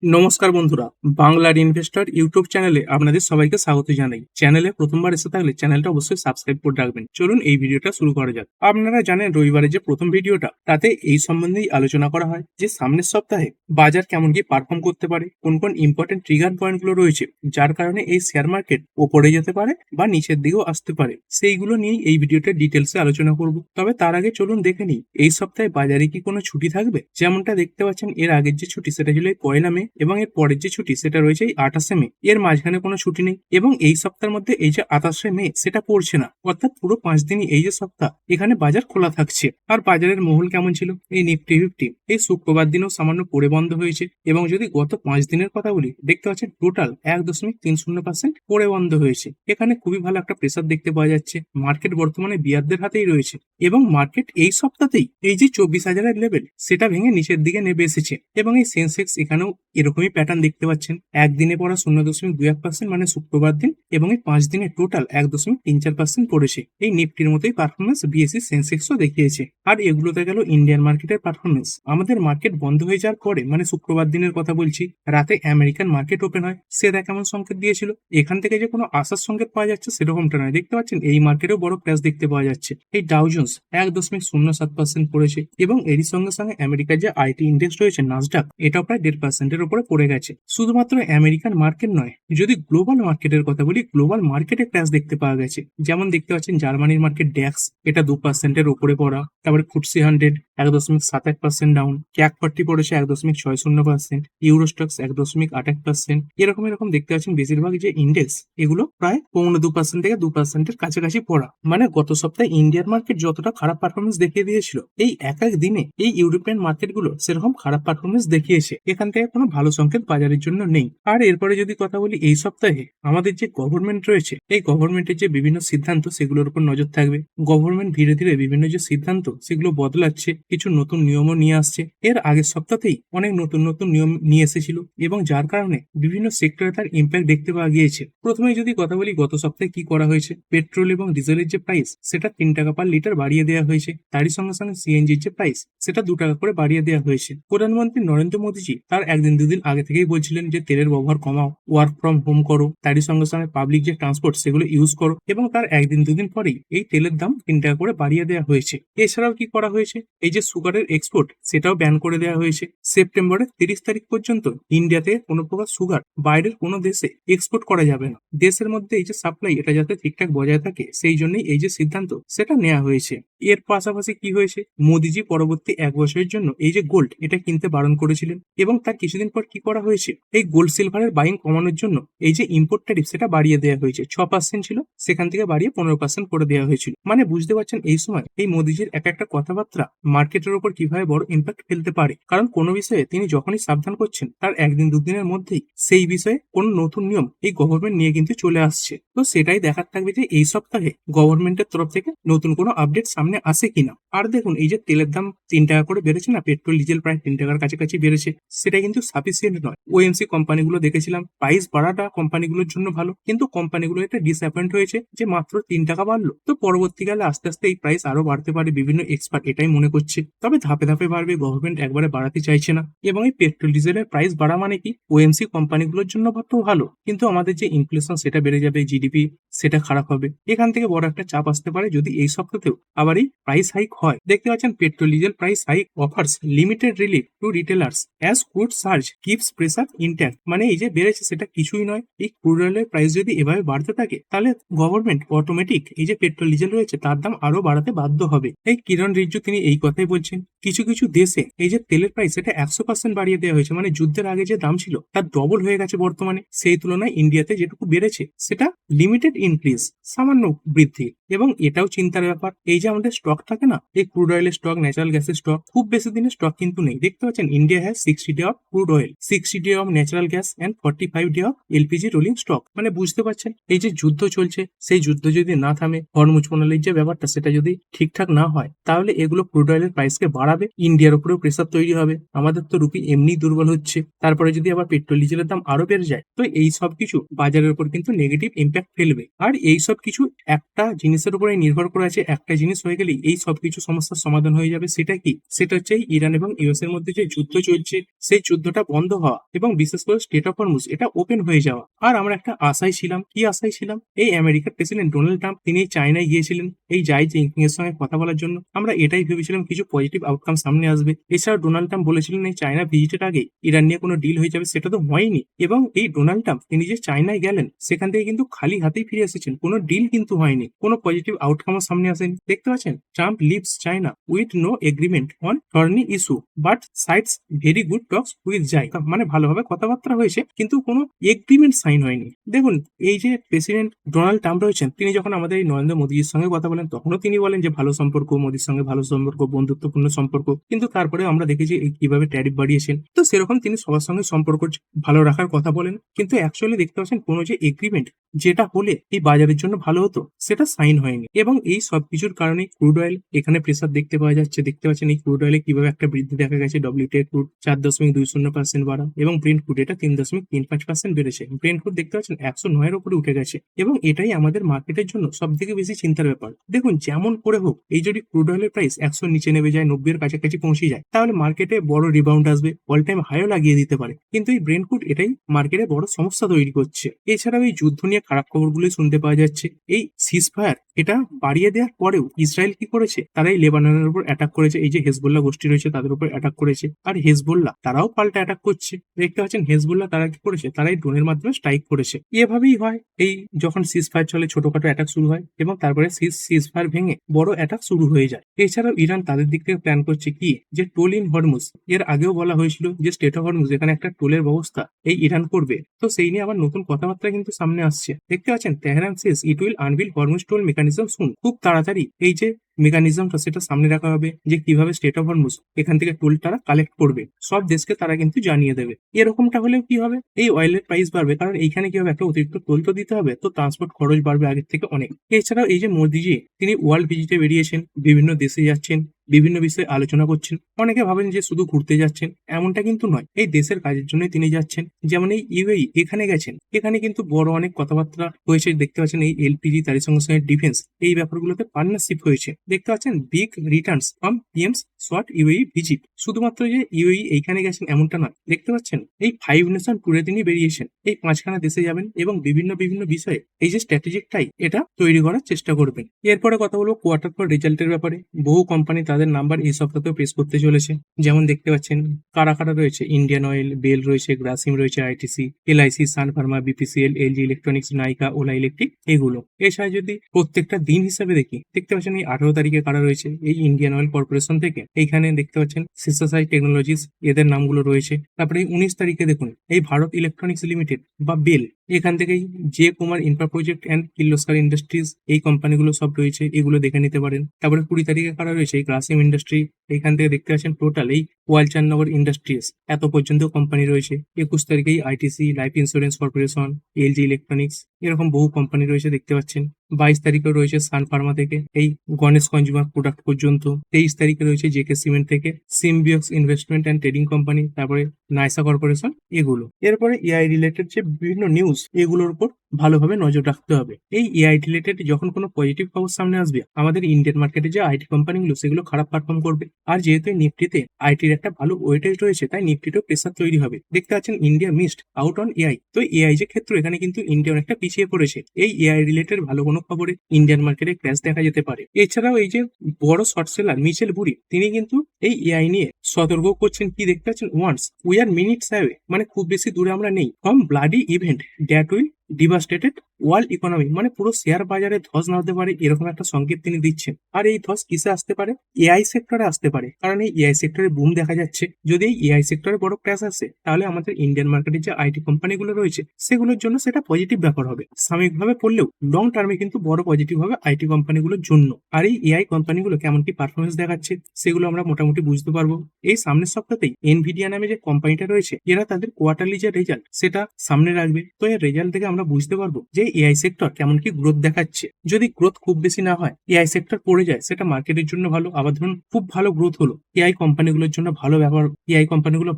নমস্কার বন্ধুরা, বাংলার ইনভেস্টর ইউটিউব চ্যানেলে আপনাদের সবাইকে স্বাগত জানাই। চ্যানেলে প্রথমবার এসে থাকলে চ্যানেলটা অবশ্যই সাবস্ক্রাইব করে রাখবেন। চলুন এই ভিডিওটা শুরু করা যাক। আপনারা জানেন রবিবারে যে প্রথম ভিডিওটা, তাতে এই সম্বন্ধেই আলোচনা করা হয় যে সামনের সপ্তাহে বাজার কেমন কি পারফর্ম করতে পারে, কোন কোন ইম্পর্টেন্ট ট্রিগার পয়েন্টগুলো রয়েছে যার কারণে এই শেয়ার মার্কেট ওপরে যেতে পারে বা নিচের দিকেও আসতে পারে, সেইগুলো নিয়েই এই ভিডিওটা ডিটেলসে আলোচনা করব। তবে তার আগে চলুন দেখে নিই এই সপ্তাহে বাজারে কি কোনো ছুটি থাকবে। যেমনটা দেখতে পাচ্ছেন, এর আগের যে ছুটি সেটা ছিল এই 1 মে এবং এর পরের যে ছুটি সেটা রয়েছে এই 28 মে। এর মাঝখানে কোনো ছুটি নেই এবং এই সপ্তাহের মধ্যে এই যে 28 মে সেটা পড়ছে না, অর্থাৎ পুরো 5 দিনই এই যে সপ্তাহ এখানে বাজার খোলা থাকছে। আর বাজারের মহল কেমন ছিল, এই নিফটি ফিফটি এই শুক্রবার দিনেও সামান্য পড়ে বন্ধ হয়েছে এবং যদি গত 5 দিনের কথা বলি, দেখতে পাচ্ছেন টোটাল 1.30% পড়ে বন্ধ হয়েছে। এখানে খুবই ভালো একটা প্রেসার দেখতে পাওয়া যাচ্ছে। মার্কেট বর্তমানে বিয়ারদের হাতেই রয়েছে এবং মার্কেট এই সপ্তাহতেই এই যে 24,000-এর লেভেল সেটা ভেঙে নিচের দিকে নেমে এসেছে এবং এই সেন্সেক্স এখানেও এরকমই প্যাটার্ন দেখতে পাচ্ছেন। একদিনে পড়া 0.21% মানে শুক্রবার দিন এবং এই 5 দিনে টোটাল 1.34% পড়েছে। এই নিফটির মতোই পারফরমেন্স বিএসসি সেন্সেক্সও দেখিয়েছে। আর এগুলোতে গেল ইন্ডিয়ান মার্কেটের পারফরমেন্স। আমাদের মার্কেট বন্ধ হয়ে যাওয়ার পরে, মানে শুক্রবার দিনের কথা বলছি, রাতে আমেরিকান মার্কেট ওপেন হয়। সেটা কেমন সংকেত দিয়েছিল, এখান থেকে যে কোনো আশার সংকেত পাওয়া যাচ্ছে সেরকমটা নয়। দেখতে পাচ্ছেন এই মার্কেটেও বড় ক্র্যাশ দেখতে পাওয়া যাচ্ছে। এই ডাউ জোন্স 1.07% পড়েছে এবং এরই সঙ্গে সঙ্গে আমেরিকার যে আইটি ইন্ডেক্স রয়েছে নাসডাক, এটাও প্রায় 1.5%-এর উপরে পড়ে গেছে। শুধুমাত্র আমেরিকান মার্কেট নয়, যদি গ্লোবাল মার্কেটের কথা বলি, গ্লোবাল মার্কেটে ক্র্যাশ দেখতে পাওয়া গেছে। যেমন দেখতে পাচ্ছেন জার্মানির মার্কেট ড্যাক্স, এটা 2%-এর উপরে পড়া। তারপরে ফুটসি 100 1.71% ডাউন, ক্যাক 40 পড়েছে 1.60%, ইউরোস্টক্স 1.81%। এরকম এরকম দেখতে পাচ্ছেন বেশিরভাগ যে ইন্ডেক্স এগুলো প্রায় 1.25% থেকে 2%-এর কাছাকাছি পড়া। মানে গত সপ্তাহে ইন্ডিয়ার মার্কেট যতটা খারাপ পারফরমেন্স দেখিয়ে দিয়েছিল, এই এক এক দিনে এই ইউরোপিয়ান মার্কেটগুলো সেরকম খারাপ পারফরমেন্স দেখিয়েছে। এখান থেকে কোনো ভালো সংকেত বাজারের জন্য নেই। আর এরপরে যদি কথা বলি, এই সপ্তাহে আমাদের যে গভর্নমেন্ট রয়েছে, এই গভর্নমেন্টের যে বিভিন্ন সিদ্ধান্ত সেগুলোর উপর নজর থাকবে। গভর্নমেন্ট ধীরে ধীরে বিভিন্ন যে সিদ্ধান্ত সেগুলো বদলাচ্ছে, কিছু নতুন নিয়মও নিয়ে আসছে। এর আগের সপ্তাহতেই অনেক নতুন নতুন নিয়ম নিয়ে এসেছিল এবং যার কারণে বিভিন্ন সেক্টরে তার ইম্প্যাক্ট দেখতে পাওয়া গিয়েছে। প্রথমে যদি কথা বলি গত সপ্তাহে কি করা হয়েছে, পেট্রোল এবং ডিজেলের যে প্রাইস সেটা 3 টাকা পার লিটার বাড়িয়ে দেওয়া হয়েছে। তারই সঙ্গে সঙ্গে সিএনজির যে প্রাইস সেটা 2 টাকা করে বাড়িয়ে দেওয়া হয়েছে। প্রধানমন্ত্রী নরেন্দ্র মোদীজি তার একদিন দুদিন আগে থেকেই বলছিলেন যে তেলের ব্যবহার কমাও, ওয়ার্ক ফ্রম হোম করো, তারই সঙ্গে সঙ্গে পাবলিক যে ট্রান্সপোর্ট সেগুলো ইউজ করো, এবং তার একদিন দুদিন পরেই এই তেলের দাম 3 টাকা করে বাড়িয়ে দেওয়া হয়েছে। এছাড়াও কি করা হয়েছে, এই যে সুগারের এক্সপোর্ট সেটাও ব্যান করে দেওয়া হয়েছে। সেপ্টেম্বরের 30 তারিখ পর্যন্ত ইন্ডিয়াতে কোনো প্রকার সুগার বাইরের কোনো দেশে এক্সপোর্ট করা যাবে না। দেশের মধ্যে এই যে সাপ্লাই এটা যাতে ঠিকঠাক বজায় থাকে সেই জন্যই এই যে সিদ্ধান্ত সেটা নেওয়া হয়েছে। এর পাশাপাশি কি হয়েছে, মোদিজি পরবর্তী 1 বছরের জন্য এই যে গোল্ড এটা কিনতে বারণ করেছিলেন এবং তার কিছুদিন পর কি করা হয়েছে, এই গোল্ড সিলভারের বাইং কমানোর জন্য এই যে ইম্পোর্ট ট্যারিফ সেটা বাড়িয়ে দেওয়া হয়েছে। 6% ছিল, সেখান থেকে বাড়িয়ে 15% করে দেওয়া হয়েছিল। মানে বুঝতে পারছেন এই সময় এই মোদিজির এক একটা কথাবার্তা মার্কেটের উপর কিভাবে বড় ইম্প্যাক্ট ফেলতে পারে। কারণ কোনো বিষয়ে তিনি যখনই সাবধান করছেন, তার একদিন দুদিনের মধ্যেই সেই বিষয়ে কোনো নতুন নিয়ম এই গভর্নমেন্ট নিয়ে কিন্তু চলে আসছে। তো সেটাই দেখার থাকবে যে এই সপ্তাহে গভর্নমেন্টের তরফ থেকে নতুন কোনো আপডেট সামনে আসে কিনা। আর দেখুন, এই যে তেলের দাম 3 টাকা করে বেড়েছে না, পেট্রোল ডিজেল প্রায় 3 টাকার কাছাকাছি বেড়েছে, সেটা কিন্তু সাফিসিয়েন্ট নয়। ওএমসি কোম্পানিগুলো দেখেছিলাম প্রাইস বাড়াটা কোম্পানিগুলোর জন্য ভালো, কিন্তু কোম্পানিগুলো এটা ডিসঅ্যাপয়েন্ট হয়েছে যে মাত্র 3 টাকা বাড়লো। তো পরবর্তীকালে আস্তে আস্তে এই প্রাইস আরো বাড়তে পারে, বিভিন্ন এক্সপার্ট এটাই মনে করছে। তবে ধাপে ধাপে বাড়বে, গভর্নমেন্ট একবারে বাড়াতে চাইছে না। এবং এই পেট্রোল ডিজেলের প্রাইস বাড়া মানে কি, ওএমসি কোম্পানিগুলোর জন্য তো ভালো, কিন্তু আমাদের যে ইনফ্লেশন সেটা বেড়ে যাবে, জিডিপি সেটা খারাপ হবে। এখান থেকে বড় একটা চাপ আসতে পারে যদি এই সপ্তাহেও আবার এই প্রাইস হাইক হয়। দেখতে পাচ্ছেন petrol diesel price hike offers limited relief to retailers as crude surge keeps pressure intact. মানে এই যে বেড়েছে সেটা কিছুই নয়, এই ক্রুড অয়েলের প্রাইস যদি এভাবে বাড়তে থাকে তাহলে গভর্নমেন্ট অটোমেটিক এই যে পেট্রোল ডিজেল রয়েছে তার দাম আরো বাড়াতে বাধ্য হবে। এই কিরণ রিজিজু তিনি এই কথাই বলছেন। কিছু কিছু দেশে এই যে তেলের প্রাইস এটা 100% বাড়িয়ে দেওয়া হয়েছে, মানে যুদ্ধের আগে যে দাম ছিল তার ডবল হয়ে গেছে বর্তমানে। সেই তুলনায় ইন্ডিয়াতে যেটুকু বেড়েছে সেটা লিমিটেড ইনক্রিজ, সামান্য বৃদ্ধি। এবং এটাও চিন্তার ব্যাপার, এই যে আমাদের স্টক থাকে না, এই ক্রুড অয়েলের স্টক, ন্যাচারাল গ্যাসের স্টক, খুব বেশি দিনের স্টক কিন্তু নেই। দেখতে পাচ্ছেন India has 60 day of crude oil, 60 day of natural gas and 45 day of LPG rolling stock. মানে বুঝতে পারছেন এই যে যুদ্ধ চলছে, সেই যুদ্ধ যদি না থামে, হরমুজ প্রণালীর যে ব্যাপারটা সেটা যদি ঠিকঠাক না হয়, তাহলে এগুলো ক্রুড অয়েলের প্রাইসকে বাড়াবে, ইন্ডিয়ার উপরেও প্রেসার তৈরি হবে। আমাদের তো রুপি এমনি দুর্বল হচ্ছে, তারপরে যদি আবার পেট্রোল ডিজেলের দাম আরো বেড়ে যায়, তো এই সব কিছু বাজারের উপর কিন্তু নেগেটিভ ইম্প্যাক্ট ফেলবে। আর এই সব কিছু একটা জিনিসের উপরে নির্ভর করে আছে, একটা জিনিস হয়ে গেলে এই সব কিছু সমস্যার সমাধান হয়ে যাবে। সেটা কি, সেটা হচ্ছে ইরান এবং ইউএস এর মধ্যে যে যুদ্ধ চলছে সেই যুদ্ধটা বন্ধ হওয়া এবং বিশেষ করে স্টেট অফ হরমুজ এটা ওপেন হয়ে যাওয়া। আর আমরা একটা আশায় ছিলাম, কি আশায় ছিলাম, এই আমেরিকার প্রেসিডেন্ট ডোনাল্ড ট্রাম্প তিনি চায়নায় গিয়েছিলেন এই জাই জিনপিং এর সঙ্গে কথা বলার জন্য। আমরা এটাই ভেবেছিলাম কিছু পজিটিভ আউটকাম সামনে আসবে। এছাড়াও ডোনাল্ড ট্রাম্প বলেছিলেন এই চায়না ভিজিটের আগে ইরান নিয়ে কোনো ডিল হয়ে যাবে, সেটা তো হয়নি। এবং এই ডোনাল্ড ট্রাম্প তিনি যে চায়নায় গেলেন সেখান থেকে কিন্তু খালি হাতেই ফিরে এসেছেন, কোনো ডিল কিন্তু হয়নি, কোনো পজিটিভ আউটকামও সামনে আসেনি। দেখতে পাচ্ছেন, Trump leaves China with no agreement on thorny issue but cites very good talks with Xi. মানে ভালোভাবে কথাবার্তা হয়েছে কিন্তু কোনো এগ্রিমেন্ট সাইন হয়নি। দেখুন, এই যে প্রেসিডেন্ট ডোনাল্ড ট্রাম্প রয়েছেন তিনি যখন আমাদের এই নরেন্দ্র মোদীর সঙ্গে কথা বলেন তখনও তিনি বলেন যে ভালো সম্পর্ক, মোদীর সঙ্গে ভালো সম্পর্ক, বন্ধুত্বপূর্ণ সম্পর্ক, কিন্তু তারপরে আমরা দেখেছি এই কিভাবে ট্যারিফ বাড়িয়েছেন। তো সেরকম তিনি সবার সঙ্গে সম্পর্ক ভালো রাখার কথা বলেন, কিন্তু অ্যাকচুয়ালি দেখতে পাচ্ছেন কোনো যে এগ্রিমেন্ট যেটা হলে এই বাজারের জন্য ভালো হতো সেটা সাইন হয়নি। এবং এই সব কিছুর কারণে ক্রুড অয়েল এখানে প্রেসার দেখতে পাওয়া যাচ্ছে। দেখতে পাচ্ছেন এই ক্রুড অয়েলে কিভাবে একটা বৃদ্ধি দেখা গেছে। ডব্লিউটিআই ক্রুড 4.20% বাড়া এবং ব্রেন্ট ক্রুড এটা 3.35% বেড়েছে। ব্রেন্ট ক্রুড দেখতে পাচ্ছেন 109 এর উপরে উঠে গেছে এবং এটাই আমাদের মার্কেটের জন্য সব থেকে বেশি চিন্তার ব্যাপার। দেখুন, যেমন করে হোক এই যদি ক্রুড অয়েলের প্রাইস 100 নিচে নেমে যায়, 90 এর কাছাকাছি পৌঁছে যায়, তাহলে মার্কেটে বড় রিবাউন্ড আসবে, অল টাইম হাইও লাগিয়ে দিতে পারে। কিন্তু এই ব্রেন্ট ক্রুড এটাই মার্কেটে বড় সমস্যা তৈরি করছে। এছাড়াও এই যুদ্ধ নিয়ে খারাপ খবরগুলো শুনতে পাওয়া যাচ্ছে। এই সিজফায়ার এটা বাড়িয়ে দেওয়ার পরেও ইসরায়েল কি করেছে, তারা এই লেবাননের উপর অ্যাটাক করেছে। এই যে হেজবুল্লাহ গোষ্ঠী রয়েছে তাদের উপর অ্যাটাক করেছে, আর হেজবুল্লাহ তারাও পাল্টা অ্যাটাক করছে। দেখতে পাচ্ছেন হেজবুল্লাহ তারা কি করেছে, তারা এই ড্রোনের মাধ্যমে স্ট্রাইক করেছে। এভাবেই হয় এই যখন সিজফায়ার চলে ছোটখাটো অ্যাটাক শুরু হয় এবং তারপরে সিজফায়ার ভেঙে বড় অ্যাটাক শুরু হয়ে যায়। এছাড়াও ইরান তাদের দিক থেকে প্ল্যান করছে কি, যে টোল ইন হরমুজ, এর আগেও বলা হয়েছিল যে স্টেট অফ হরমুজ এখানে একটা টোলের ব্যবস্থা এই ইরান করবে। তো সেই নিয়ে আবার নতুন কথাবার্তা কিন্তু সামনে আসছে। দেখতে পাচ্ছেন Tehran says it will unveil Hormuz toll mechanism soon. খুব তাড়াতাড়ি এই যে মেকানিজমটা সেটা সামনে রাখা হবে যে কিভাবে স্টেট অফ হরমুজ এখান থেকে টোল তারা কালেক্ট করবে, সব দেশকে তারা কিন্তু জানিয়ে দেবে। এরকমটা হলেও কি হবে, এই অয়েলের প্রাইস বাড়বে, কারণ এইখানে কি হবে, একটা অতিরিক্ত টোল তো দিতে হবে, তো ট্রান্সপোর্ট খরচ বাড়বে আগের থেকে অনেক। এছাড়াও এই যে মোদিজি তিনি ওয়ার্ল্ড ভিজিটে বেরিয়েছেন, বিভিন্ন দেশে যাচ্ছেন, বিভিন্ন বিষয়ে আলোচনা করছেন। অনেকে ভাবেন যে শুধু ঘুরতে যাচ্ছেন, এমনটা কিন্তু নয়, এই দেশের কাজের জন্যই তিনি যাচ্ছেন। যেমন এই ইউএই এখানে গেছেন, এখানে কিন্তু বড় অনেক কথাবার্তা হয়েছে। দেখতে পাচ্ছেন এই এলপিজি, তার সঙ্গে সঙ্গে ডিফেন্স, এই ব্যাপারগুলোতে পার্টনারশিপ হয়েছে। দেখতে পাচ্ছেন big Returns from পিএমস short UAE visit. শুধুমাত্র যে ইউএই এইখানে গেছেন এমনটা নয়, দেখতে পাচ্ছেন এই 5 নেশন ট্যুরে তিনি বেরিয়েছেন, এই 5খানা দেশে যাবেন এবং বিভিন্ন বিভিন্ন বিষয়ে এই যে স্ট্র্যাটেজিকটাই এটা তৈরি করার চেষ্টা করবেন। এরপরে কথা বলবো কোয়ার্টার ফর রেজাল্টের ব্যাপারে। বহু কোম্পানি তাদের নাম্বার এই সপ্তাহেও পেশ করতে চলেছে। যেমন দেখতে পাচ্ছেন কারা কারা রয়েছে, ইন্ডিয়ান অয়েল, বেল রয়েছে, গ্রাসিম রয়েছে, আইটিসি, এলআইসি, সান ফার্মা, বিপিসিএল, এলজি ইলেকট্রনিক্স, নাইকা, ওলা ইলেকট্রিক, এগুলো। এছাড়া যদি প্রত্যেকটা দিন হিসাবে দেখি, দেখতে পাচ্ছেন এই 18 তারিখে কারা রয়েছে, এই ইন্ডিয়ান অয়েল কর্পোরেশন থেকে এইখানে দেখতে পাচ্ছেন সিসাসাই টেকনোলজিস, এদের নামগুলো রয়েছে। তারপরে এই 19 তারিখে দেখুন এই ভারত ইলেকট্রনিক্স লিমিটেড বা বেল, এখান থেকেই J Kumar infra project and Kirloskar industries, এই কোম্পানিগুলো সব রয়েছে, এগুলো দেখে নিতে পারেন। তারপরে 20 তারিখে কারা রয়েছে, এই গ্রাসিম ইন্ডাস্ট্রি, এখান থেকে দেখতে পাচ্ছেন টোটাল এই ওয়ালচান্দনগর ইন্ডাস্ট্রিজ, এত পর্যন্ত কোম্পানি রয়েছে। 21 তারিখেই ITC, life insurance corporation, LG electronics, এরকম বহু কোম্পানি রয়েছে দেখতে পাচ্ছেন। 22 তারিখে রয়েছে সান ফার্মা থেকে এই গণেশ কনজিউমার প্রোডাক্ট পর্যন্ত। 23 তারিখে রয়েছে জেকে সিমেন্ট থেকে সিম্বিয়ক্স ইনভেস্টমেন্ট অ্যান্ড ট্রেডিং কোম্পানি, তারপরে নাইসা কর্পোরেশন, এগুলো। এরপরে এআই রিলেটেড যে বিভিন্ন নিউজ, এগুলোর উপর ভালোভাবে নজর রাখতে হবে। এই এআই রিলেটেড যখন কোনো পজিটিভ খবর সামনে আসবে, আমাদের ইন্ডিয়ান মার্কেটে যে আইটি কোম্পানিগুলো সেগুলো খারাপ পারফর্ম করবে। আর যেহেতু নিফটিতে আইটির একটা ভালো ওয়েটেজ রয়েছে, তাই নিফটিতেও প্রেসার তৈরি হবে। দেখতে পাচ্ছেন India missed out on AI. তো এআই যে ক্ষেত্র, এখানে কিন্তু ইন্ডিয়া অনেকটা পিছিয়ে পড়েছে। এই এআই রিলেটেড ভালো কোনো খবরে ইন্ডিয়ান মার্কেটে ক্র্যাশ দেখা যেতে পারে। এছাড়াও এই যে বড় শর্ট সেলার মিচেল বুরি, তিনি কিন্তু এই এআই নিয়ে সতর্ক করছেন। কি দেখতে পাচ্ছেন, once we are minutes away, মানে খুব বেশি দূরে আমরা নেই, from bloody event that will devastated world economy, মানে পুরো শেয়ার বাজারে ধস না হতে পারে এরকম একটা সংকেত তিনি দিচ্ছেন। আর এই ধস কিসে আসতে পারে, এআই সেক্টরে আসতে পারে, কারণ এই এআই সেক্টরে বুম দেখা যাচ্ছে। যদি এই এআই সেক্টরে বড় ক্র্যাশ আসে, তাহলে আমাদের ইন্ডিয়ান মার্কেটে যে আইটি কোম্পানিগুলো রয়েছে সেগুলোর জন্য সেটা পজিটিভ ব্যাপার হবে। সাময়িকভাবে পড়লেও লং টার্মে কিন্তু বড় পজিটিভ হবে আইটি কোম্পানিগুলোর জন্য। আর এই এআই কোম্পানিগুলো কেমন কি পারফরমেন্স দেখাচ্ছে সেগুলো আমরা মোটামুটি বুঝতে পারবো এই সামনের সপ্তাহতেই। এনভিডিয়া নামে যে কোম্পানিটা রয়েছে, এরা তাদের কোয়ার্টারলি যে রেজাল্ট সেটা সামনে রাখবে। তো এর রেজাল্ট থেকে আমরা আমরা বুঝতে পারবো যে এআই সেক্টর কেমন কি গ্রোথ দেখাচ্ছে। যদি গ্রোথ খুব বেশি না হয়, এআই সেক্টর পড়ে যায়, সেটা মার্কেটের জন্য ভালো। আবার ধরুন খুব ভালো গ্রোথ হলো, এআই কোম্পানিগুলো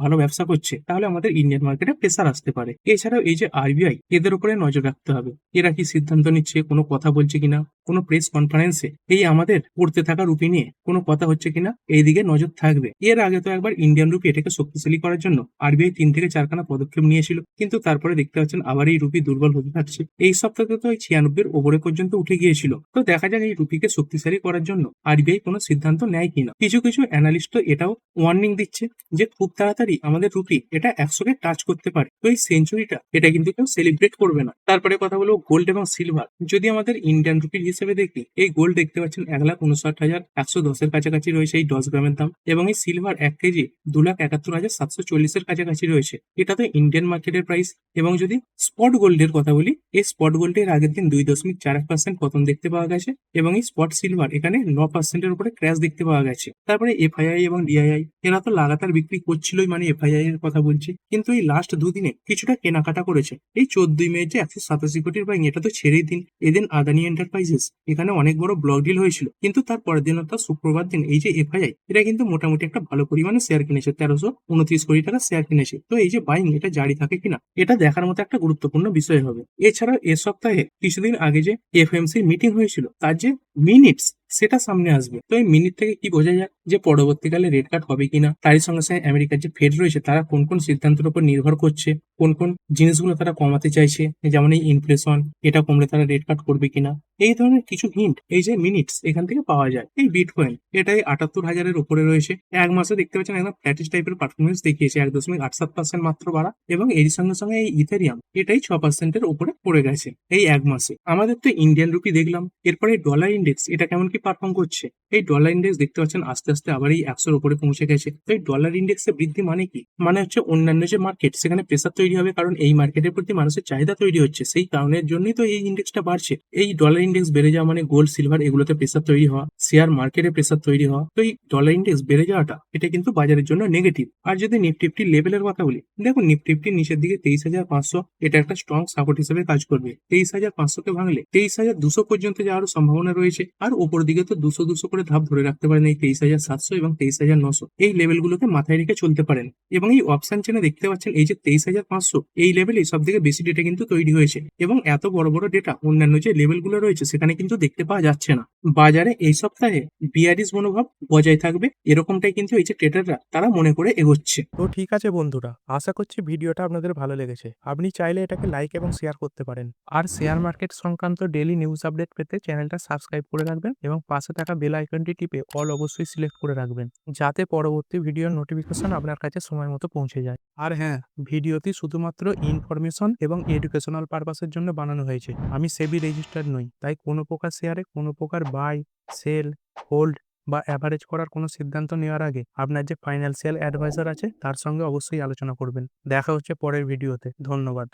ভালো ব্যবসা করছে, তাহলে আমাদের ইন্ডিয়ান মার্কেটে প্রেসার আসতে পারে। এছাড়াও এই যে আরবিআই, এদের উপরে নজর রাখতে হবে। এরা কি সিদ্ধান্ত নিচ্ছে, কোনো কথা বলছে কিনা, কোনো প্রেস কনফারেন্সে এই আমাদের পড়তে থাকা রুপি নিয়ে কোনো কথা হচ্ছে কিনা, এইদিকে নজর থাকবে। এর আগে তো একবার ইন্ডিয়ান রুপি এটাকে শক্তিশালী করার জন্য আরবিআই 3 থেকে 4খানা পদক্ষেপ নিয়েছিল, কিন্তু তারপরে দেখতে পাচ্ছেন আবার এই রুপি দুর্বল হতে থাকছে। এই সপ্তাহে তো এই 96-এর ওপরে পর্যন্ত উঠে গিয়েছিল। তো দেখা যাক এই রুপিকে শক্তিশালী করার জন্য আরবিআই কোনো সিদ্ধান্ত নেয় কিনা। কিছু কিছু অ্যানালিস্ট তো এটাও ওয়ার্নিং দিচ্ছে যে খুব তাড়াতাড়ি আমাদের রুপি এটা 100-কে টাচ করতে পারে। তো এই সেঞ্চুরিটা এটা কিন্তু কেউ সেলিব্রেট করবে না। তারপরে কথা বলবো গোল্ড এবং সিলভার। যদি আমাদের ইন্ডিয়ান রুপির হিসেবে দেখি, এই গোল্ড দেখতে পাচ্ছেন 1,59,110-এর কাছাকাছি রয়েছে এই 10 গ্রামের দাম, এবং এই সিলভার 1 কেজি 2,71,740-এর কাছাকাছি রয়েছে। এটা তো ইন্ডিয়ান মার্কেটের প্রাইস। এবং যদি স্পট গোল্ডের কথা বলি, এই স্পট গোল্ডের আগের দিন 2.41% পতন দেখতে পাওয়া গেছে, এবং এই স্পট সিলভার এখানে 9%-এর উপরে ক্র্যাশ দেখতে পাওয়া গেছে। তারপরে এফআইআই এবং ডিআইআই এরা তো লাগাতার বিক্রি করছিলই, মানে এফআইআই এর কথা বলছি, কিন্তু এই লাস্ট দুদিনে কিছুটা কেনাকাটা করেছে। এই 14ই মে যে 187 কোটির বাইং, এটা তো ছেড়েই দিন। এদিন আদানি এন্টারপ্রাইজেস এখানে অনেক বড় ব্লক ডিল হয়েছিল, কিন্তু তার পরের দিন অর্থাৎ শুক্রবার দিন এই যে এফআইআই এটা কিন্তু মোটামুটি একটা ভালো পরিমাণে শেয়ার কিনেছে, 1329 কোটি টাকা শেয়ার কিনেছে। তো এই যে বাইং এটা জারি থাকে কিনা, এটা দেখার মতো একটা গুরুত্বপূর্ণ বিষয় হবে। এছাড়াও এ সপ্তাহে কিছুদিন আগে যে এফএমসি মিটিং হয়েছিল, তার যে মিনিটস সেটা সামনে আসবে। তো এই মিনিট থেকে কি বোঝা যায় যে পরবর্তীকালে রেট কাট হবে কিনা, তারই সঙ্গে সঙ্গে আমেরিকার যে ফেড রয়েছে তারা কোন কোন সিদ্ধান্তের উপর নির্ভর করছে, কোন কোন জিনিসগুলো তারা কমাতে চাইছে, যেমন এই ইনফ্লেশন এটা কমলে তারা রেট কাট করবে কিনা, এই ধরনের কিছু হিন্ট এই যে মিনিটস এখান থেকে পাওয়া যায়। এই বিটকয়েন এটাই 78,000-এর উপরে রয়েছে। এক মাসে দেখতে পাচ্ছেন একদম ফ্ল্যাটিশ টাইপের পারফরমেন্স দেখিয়েছে, 1.87% মাত্র বাড়া, এবং এর সঙ্গে সঙ্গে এই ইথেরিয়াম এটাই 6%-এর উপরে পড়ে গেছে এই এক মাসে। আমাদের তো ইন্ডিয়ান রুপি দেখলাম, এরপরে ডলার ইন্ডেক্স এটা কেমন কি পারফর্ম করছে। এই ডলার ইন্ডেক্স দেখতে পাচ্ছেন আস্তে আস্তে আবার এই 100-এর উপরে পৌঁছে গেছে। তো এই ডলার ইন্ডেক্সে বৃদ্ধি মানে কি, মানে হচ্ছে অন্যান্য যে মার্কেট সেখানে প্রেসার তৈরি হবে, কারণ এই মার্কেটের প্রতি মানুষের চাহিদা তৈরি হচ্ছে, সেই কারণের জন্যই তো এই ইন্ডেক্সটা বাড়ছে। এই ডলার ইন্ডেক্স বেড়ে যাওয়া মানে গোল্ড সিলভার এগুলোতে প্রেসার তৈরি হওয়া, শেয়ার মার্কেটে প্রেসার তৈরি হওয়া। তো এই ডলার ইন্ডেক্স বেড়ে যাওয়াটা এটা কিন্তু বাজারের জন্য নেগেটিভ। আর যদি নিফটি ফিফটি লেভেলের কথা বলি, দেখুন নিফটি ফিফটির নিচের দিকে 23,500 এটা একটা স্ট্রং সাপোর্ট হিসেবে কাজ করবে। 23,500-কে ভাঙলে 23,200 পর্যন্ত যাওয়ার সম্ভাবনা রয়েছে। আর উপর দিকে তো 200 করে ধাপ ধরে রাখতে পারেন এই 23,700 এবং 23,900 এই লেভেলগুলোকে মাথায় রেখে চলতে পারেন। এবং এই অপশন চেনে দেখতে পাচ্ছেন এই যে 23,500 এই লেভেলে সব থেকে বেশি ডেটা কিন্তু তৈরি হয়েছে, এবং এত বড় বড় ডেটা অন্যান্য যে লেভেলগুলো রয়েছে সেখানে কিন্তু দেখতে পাওয়া যাচ্ছে না। বাজারে এই সপ্তাহে বিয়ারিশ মনোভাব বজায় থাকবে, এরকমটাই কিন্তু এই যে ট্রেডাররা তারা মনে করে এগোচ্ছে। তো ঠিক আছে বন্ধুরা, আশা করছি ভিডিওটা আপনাদের ভালো লেগেছে। আপনি চাইলে এটাকে লাইক এবং শেয়ার করতে পারেন। আর শেয়ার মার্কেট সংক্রান্ত ডেইলি নিউজ আপডেট পেতে চ্যানেলটা সাবস্ক্রাইব করে রাখবেন, এবং পাশে থাকা বেল আইকনটি টিপে অল অবশ্যই সিলেক্ট করে রাখবেন, যাতে পরবর্তী ভিডিওর নোটিফিকেশন আপনার কাছে সময় মতো পৌঁছে যায়। আর হ্যাঁ, ভিডিওটি শুধুমাত্র ইনফরমেশন এবং এডুকেশনাল পারপাসের জন্য বানানো হয়েছে। আমি সেবি রেজিস্টার্ড নই, তাই কোনো প্রকার শেয়ারে কোনো প্রকার বাই, সেল, হোল্ড বা অ্যাভারেজ করার কোনো সিদ্ধান্ত নেওয়ার আগে আপনার যে ফাইন্যান্সিয়াল অ্যাডভাইজার আছে তার সঙ্গে অবশ্যই আলোচনা করবেন। দেখা হচ্ছে পরের ভিডিওতে। ধন্যবাদ।